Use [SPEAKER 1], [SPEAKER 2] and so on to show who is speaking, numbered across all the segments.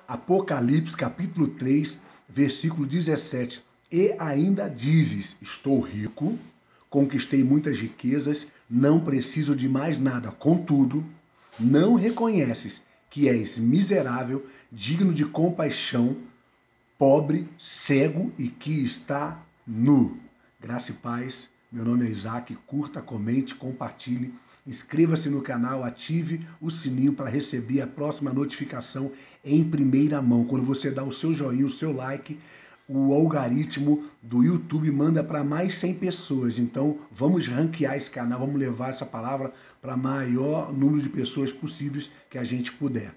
[SPEAKER 1] Apocalipse, capítulo 3, versículo 17. E ainda dizes, estou rico, conquistei muitas riquezas, não preciso de mais nada. Contudo, não reconheces que és miserável, digno de compaixão, pobre, cego e que está nu. Graça e paz. Meu nome é Isaac. Curta, comente, compartilhe. Inscreva-se no canal, ative o sininho para receber a próxima notificação em primeira mão. Quando você dá o seu joinha, o seu like, o algoritmo do YouTube manda para mais 100 pessoas. Então, vamos ranquear esse canal, vamos levar essa palavra para maior número de pessoas possíveis que a gente puder.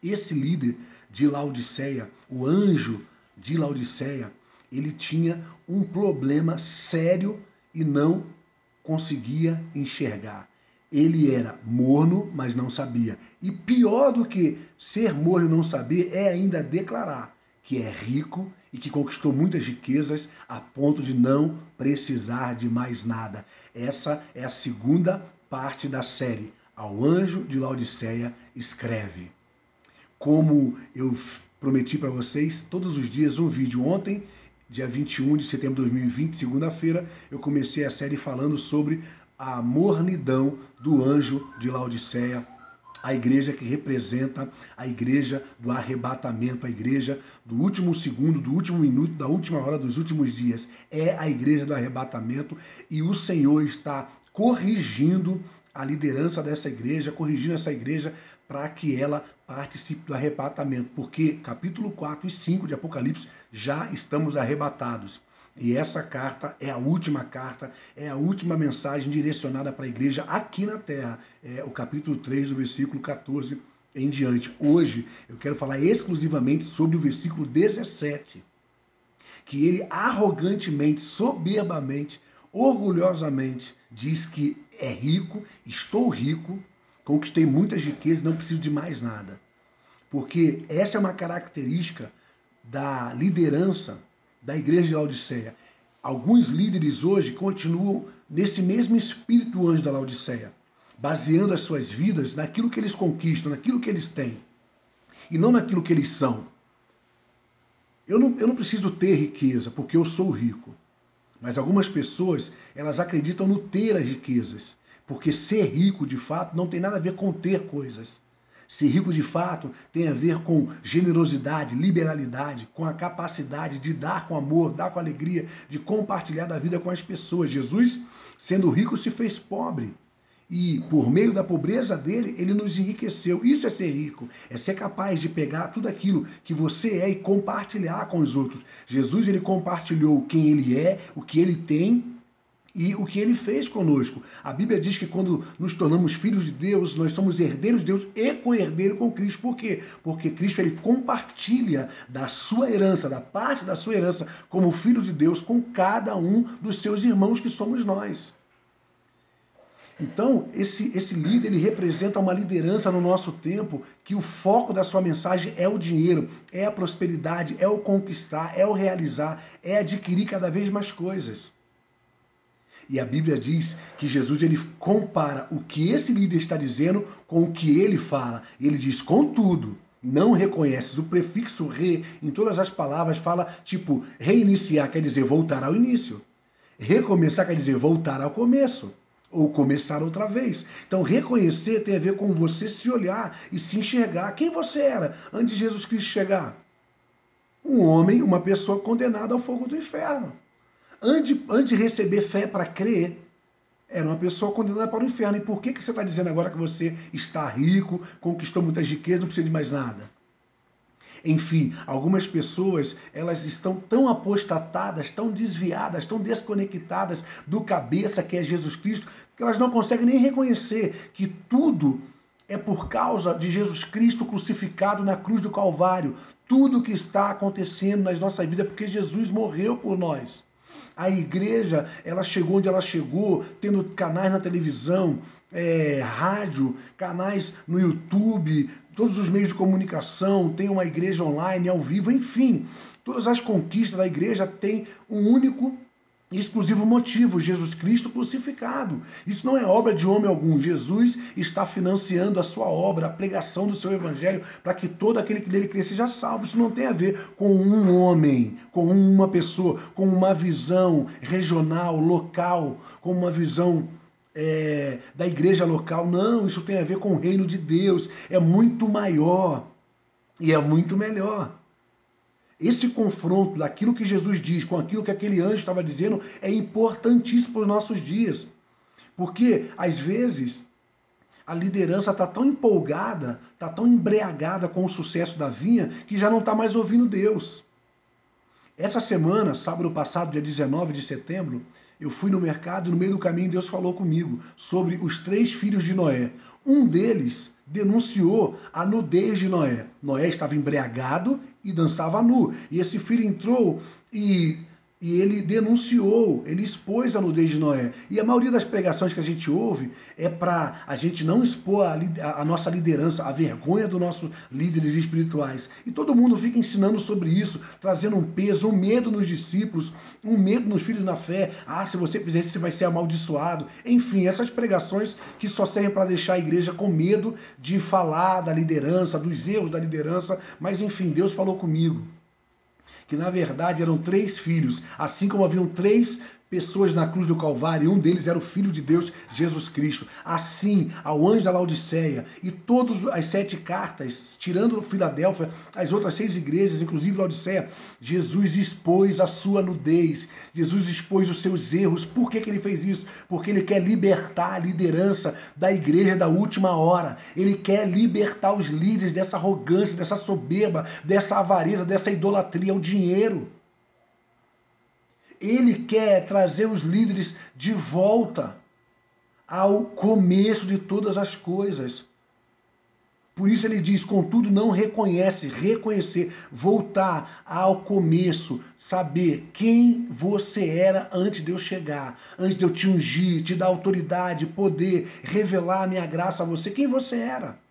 [SPEAKER 1] Esse líder de Laodiceia, o anjo de Laodiceia, ele tinha um problema sério e não conseguia enxergar. Ele era morno, mas não sabia. E pior do que ser morno e não saber é ainda declarar que é rico e que conquistou muitas riquezas a ponto de não precisar de mais nada. Essa é a segunda parte da série. Ao anjo de Laodiceia escreve. Como eu prometi para vocês, todos os dias um vídeo. Ontem, dia 21 de setembro de 2020, segunda-feira, eu comecei a série falando sobre a mornidão do anjo de Laodiceia, a igreja que representa a igreja do arrebatamento, a igreja do último segundo, do último minuto, da última hora, dos últimos dias. É a igreja do arrebatamento e o Senhor está corrigindo a liderança dessa igreja, corrigindo essa igreja para que ela participe do arrebatamento, porque capítulo 4 e 5 de Apocalipse já estamos arrebatados. E essa carta é a última carta, é a última mensagem direcionada para a igreja aqui na Terra. É o capítulo 3, do versículo 14 em diante. Hoje eu quero falar exclusivamente sobre o versículo 17, que ele arrogantemente, soberbamente, orgulhosamente diz que é rico, estou rico, conquistei muitas riquezas, não preciso de mais nada. Porque essa é uma característica da liderança da igreja de Laodiceia. Alguns líderes hoje continuam nesse mesmo espírito do anjo da Laodiceia, baseando as suas vidas naquilo que eles conquistam, naquilo que eles têm, e não naquilo que eles são. Eu não preciso ter riqueza, porque eu sou rico. Mas algumas pessoas, elas acreditam no ter as riquezas, porque ser rico, de fato, não tem nada a ver com ter coisas. Ser rico, de fato, tem a ver com generosidade, liberalidade, com a capacidade de dar com amor, dar com alegria, de compartilhar da vida com as pessoas. Jesus, sendo rico, se fez pobre. E por meio da pobreza dele, ele nos enriqueceu. Isso é ser rico, é ser capaz de pegar tudo aquilo que você é e compartilhar com os outros. Jesus, ele compartilhou quem ele é, o que ele tem e o que ele fez conosco. A Bíblia diz que quando nos tornamos filhos de Deus, nós somos herdeiros de Deus e co-herdeiro com Cristo. Por quê? Porque Cristo, ele compartilha da sua herança, da parte da sua herança, como filho de Deus, com cada um dos seus irmãos, que somos nós. Então, esse líder, ele representa uma liderança no nosso tempo que o foco da sua mensagem é o dinheiro, é a prosperidade, é o conquistar, é o realizar, é adquirir cada vez mais coisas. E a Bíblia diz que Jesus, ele compara o que esse líder está dizendo com o que ele fala. Ele diz, contudo, não reconheces. O prefixo re em todas as palavras fala tipo, reiniciar quer dizer voltar ao início. Recomeçar quer dizer voltar ao começo. Ou começar outra vez. Então, reconhecer tem a ver com você se olhar e se enxergar. Quem você era antes de Jesus Cristo chegar? Um homem, uma pessoa condenada ao fogo do inferno. Antes de receber fé para crer, era uma pessoa condenada para o inferno. E por que você está dizendo agora que você está rico, conquistou muitas riquezas, não precisa de mais nada? Enfim, algumas pessoas, elas estão tão apostatadas, tão desviadas, tão desconectadas do cabeça que é Jesus Cristo, que elas não conseguem nem reconhecer que tudo é por causa de Jesus Cristo crucificado na cruz do Calvário. Tudo que está acontecendo nas nossas vidas é porque Jesus morreu por nós. A igreja, ela chegou onde ela chegou, tendo canais na televisão, rádio, canais no YouTube, todos os meios de comunicação, tem uma igreja online, ao vivo, enfim. Todas as conquistas da igreja têm um único exclusivo motivo, Jesus Cristo crucificado. Isso não é obra de homem algum. Jesus está financiando a sua obra, a pregação do seu evangelho, para que todo aquele que nele crê seja salvo. Isso não tem a ver com um homem, com uma pessoa, com uma visão regional, local, com uma visão da igreja local. Não, isso tem a ver com o reino de Deus. É muito maior e é muito melhor. Esse confronto daquilo que Jesus diz com aquilo que aquele anjo estava dizendo é importantíssimo para os nossos dias. Porque, às vezes, a liderança está tão empolgada, está tão embriagada com o sucesso da vinha, que já não está mais ouvindo Deus. Essa semana, sábado passado, dia 19 de setembro, eu fui no mercado e no meio do caminho Deus falou comigo sobre os 3 filhos de Noé. Um deles denunciou a nudez de Noé. Noé estava embriagado e dançava nu. E esse filho entrou e ele denunciou, ele expôs a nudez de Noé. E a maioria das pregações que a gente ouve é para a gente não expor a nossa liderança, a vergonha dos nossos líderes espirituais. E todo mundo fica ensinando sobre isso, trazendo um peso, um medo nos discípulos, um medo nos filhos na fé. Ah, se você fizer isso, você vai ser amaldiçoado. Enfim, essas pregações que só servem para deixar a igreja com medo de falar da liderança, dos erros da liderança. Mas enfim, Deus falou comigo que na verdade eram 3 filhos, assim como haviam 3 pessoas na cruz do Calvário, e um deles era o Filho de Deus, Jesus Cristo. Assim, ao anjo da Laodiceia e todas as 7 cartas, tirando Filadélfia, as outras 6 igrejas, inclusive Laodiceia, Jesus expôs a sua nudez, Jesus expôs os seus erros. Por que ele fez isso? Porque ele quer libertar a liderança da igreja da última hora. Ele quer libertar os líderes dessa arrogância, dessa soberba, dessa avareza, dessa idolatria ao dinheiro. Ele quer trazer os líderes de volta ao começo de todas as coisas. Por isso ele diz, contudo não reconhecer, voltar ao começo, saber quem você era antes de eu chegar, antes de eu te ungir, te dar autoridade, poder, revelar a minha graça a você, quem você era.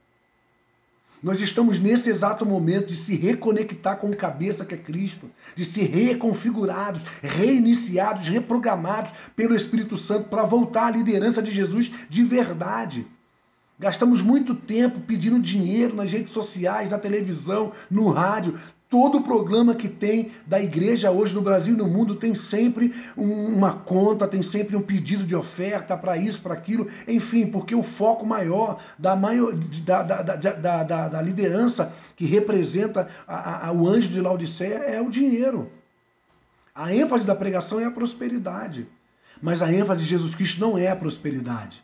[SPEAKER 1] Nós estamos nesse exato momento de se reconectar com o cabeça que é Cristo, de ser reconfigurados, reiniciados, reprogramados pelo Espírito Santo para voltar à liderança de Jesus de verdade. Gastamos muito tempo pedindo dinheiro nas redes sociais, na televisão, no rádio. Todo programa que tem da igreja hoje no Brasil e no mundo tem sempre uma conta, tem sempre um pedido de oferta para isso, para aquilo, enfim, porque o foco maior da liderança que representa o anjo de Laodiceia é o dinheiro. A ênfase da pregação é a prosperidade, mas a ênfase de Jesus Cristo não é a prosperidade.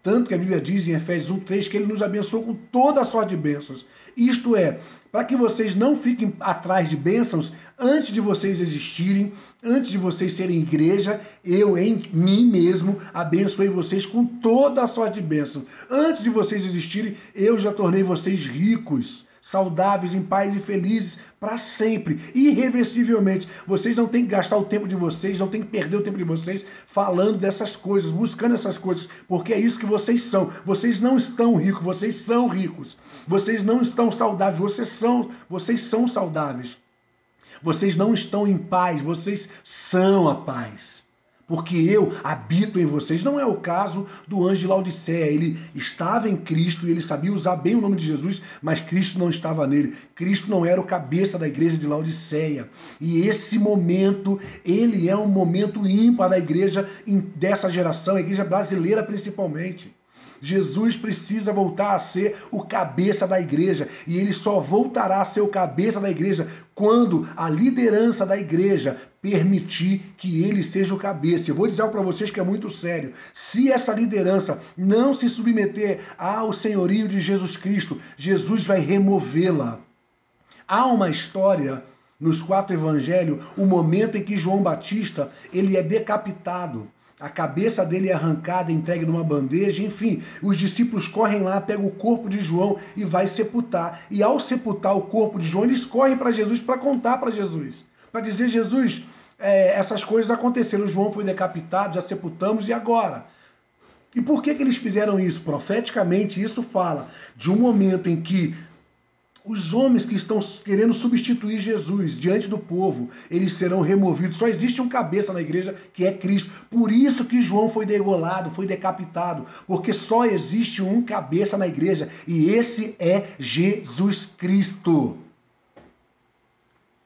[SPEAKER 1] Tanto que a Bíblia diz em Efésios 1:3 que ele nos abençoou com toda a sorte de bênçãos. Isto é, para que vocês não fiquem atrás de bênçãos, antes de vocês existirem, antes de vocês serem igreja, eu em mim mesmo abençoei vocês com toda a sorte de bênçãos. Antes de vocês existirem, eu já tornei vocês ricos, saudáveis, em paz e felizes para sempre, irreversivelmente. Vocês não têm que gastar o tempo de vocês, não têm que perder o tempo de vocês falando dessas coisas, buscando essas coisas, porque é isso que vocês são. Vocês não estão ricos, vocês são ricos. Vocês não estão saudáveis, vocês são saudáveis. Vocês não estão em paz, vocês são a paz. Porque eu habito em vocês. Não é o caso do anjo de Laodiceia. Ele estava em Cristo e ele sabia usar bem o nome de Jesus, mas Cristo não estava nele. Cristo não era o cabeça da igreja de Laodiceia. E esse momento, ele é um momento ímpar da igreja dessa geração, a igreja brasileira principalmente. Jesus precisa voltar a ser o cabeça da igreja, e ele só voltará a ser o cabeça da igreja quando a liderança da igreja permitir que ele seja o cabeça. Eu vou dizer algo para vocês que é muito sério. Se essa liderança não se submeter ao senhorio de Jesus Cristo, Jesus vai removê-la. Há uma história nos 4 evangelhos, o momento em que João Batista ele é decapitado. A cabeça dele é arrancada, entregue numa bandeja, enfim. Os discípulos correm lá, pegam o corpo de João e vai sepultar. E ao sepultar o corpo de João, eles correm para Jesus para contar para Jesus. Para dizer, Jesus, essas coisas aconteceram. João foi decapitado, já sepultamos, e agora? E por que eles fizeram isso? Profeticamente, isso fala de um momento em que Os homens que estão querendo substituir Jesus diante do povo, eles serão removidos. Só existe um cabeça na igreja, que é Cristo. Por isso que João foi degolado, foi decapitado. Porque só existe um cabeça na igreja. E esse é Jesus Cristo.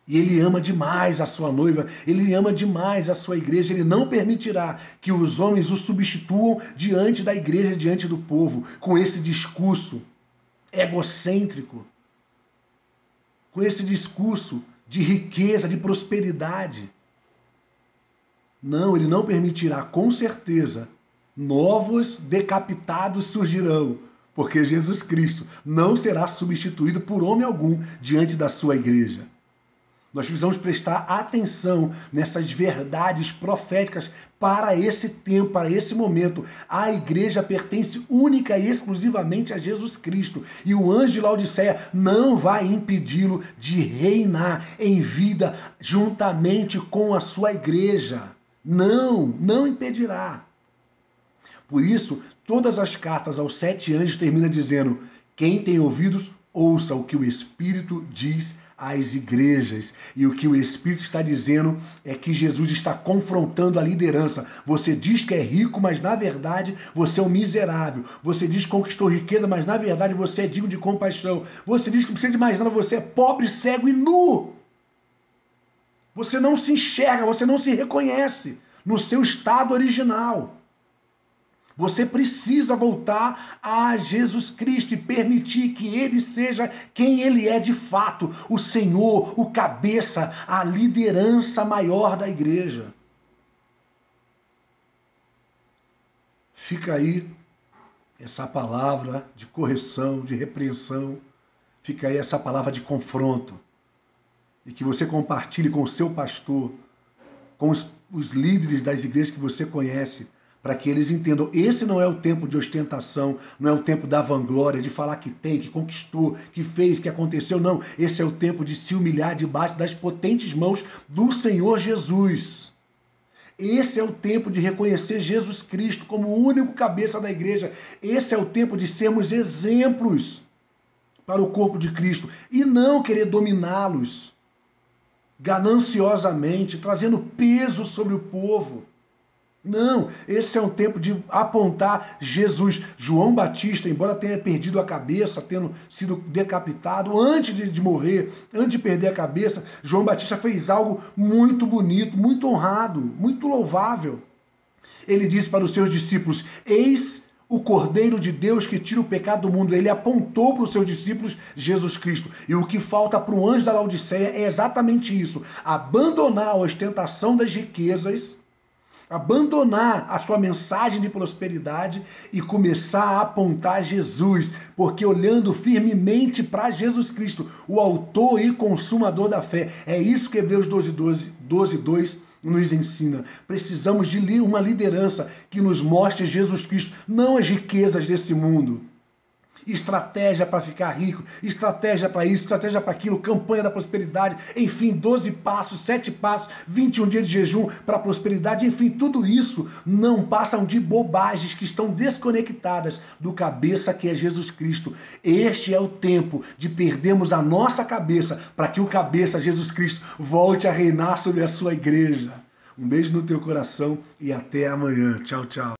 [SPEAKER 1] E ele ama demais a sua noiva, ele ama demais a sua igreja, ele não permitirá que os homens o substituam diante da igreja, diante do povo, com esse discurso egocêntrico, com esse discurso de riqueza, de prosperidade. Não, ele não permitirá, com certeza, novos decapitados surgirão, porque Jesus Cristo não será substituído por homem algum diante da sua igreja. Nós precisamos prestar atenção nessas verdades proféticas para esse tempo, para esse momento. A igreja pertence única e exclusivamente a Jesus Cristo. E o anjo de Laodiceia não vai impedi-lo de reinar em vida juntamente com a sua igreja. Não impedirá. Por isso, todas as cartas aos 7 anjos terminam dizendo: quem tem ouvidos, ouça o que o Espírito diz às igrejas. E o que o Espírito está dizendo é que Jesus está confrontando a liderança. Você diz que é rico, mas na verdade você é um miserável. Você diz que conquistou riqueza, mas na verdade você é digno de compaixão. Você diz que não precisa de mais nada, você é pobre, cego e nu. Você não se enxerga, você não se reconhece no seu estado original. Você precisa voltar a Jesus Cristo e permitir que Ele seja quem Ele é de fato, o Senhor, o cabeça, a liderança maior da igreja. Fica aí essa palavra de correção, de repreensão, fica aí essa palavra de confronto. E que você compartilhe com o seu pastor, com os líderes das igrejas que você conhece, para que eles entendam, esse não é o tempo de ostentação, não é o tempo da vanglória, de falar que tem, que conquistou, que fez, que aconteceu, não. Esse é o tempo de se humilhar debaixo das potentes mãos do Senhor Jesus. Esse é o tempo de reconhecer Jesus Cristo como o único cabeça da igreja. Esse é o tempo de sermos exemplos para o corpo de Cristo e não querer dominá-los gananciosamente, trazendo peso sobre o povo. Não, esse é um tempo de apontar Jesus. João Batista, embora tenha perdido a cabeça, tendo sido decapitado, antes de morrer, antes de perder a cabeça, João Batista fez algo muito bonito, muito honrado, muito louvável. Ele disse para os seus discípulos: eis o Cordeiro de Deus que tira o pecado do mundo. Ele apontou para os seus discípulos Jesus Cristo. E o que falta para o anjo da Laodiceia é exatamente isso: abandonar a ostentação das riquezas, abandonar a sua mensagem de prosperidade e começar a apontar Jesus, porque olhando firmemente para Jesus Cristo, o autor e consumador da fé. É isso que Hebreus 12:2 nos ensina. Precisamos de uma liderança que nos mostre Jesus Cristo, não as riquezas desse mundo. Estratégia para ficar rico, estratégia para isso, estratégia para aquilo, campanha da prosperidade, enfim, 12 passos, 7 passos, 21 dias de jejum para a prosperidade, enfim, tudo isso não passam de bobagens que estão desconectadas do cabeça que é Jesus Cristo. Este é o tempo de perdermos a nossa cabeça para que o cabeça, Jesus Cristo, volte a reinar sobre a sua igreja. Um beijo no teu coração e até amanhã. Tchau, tchau.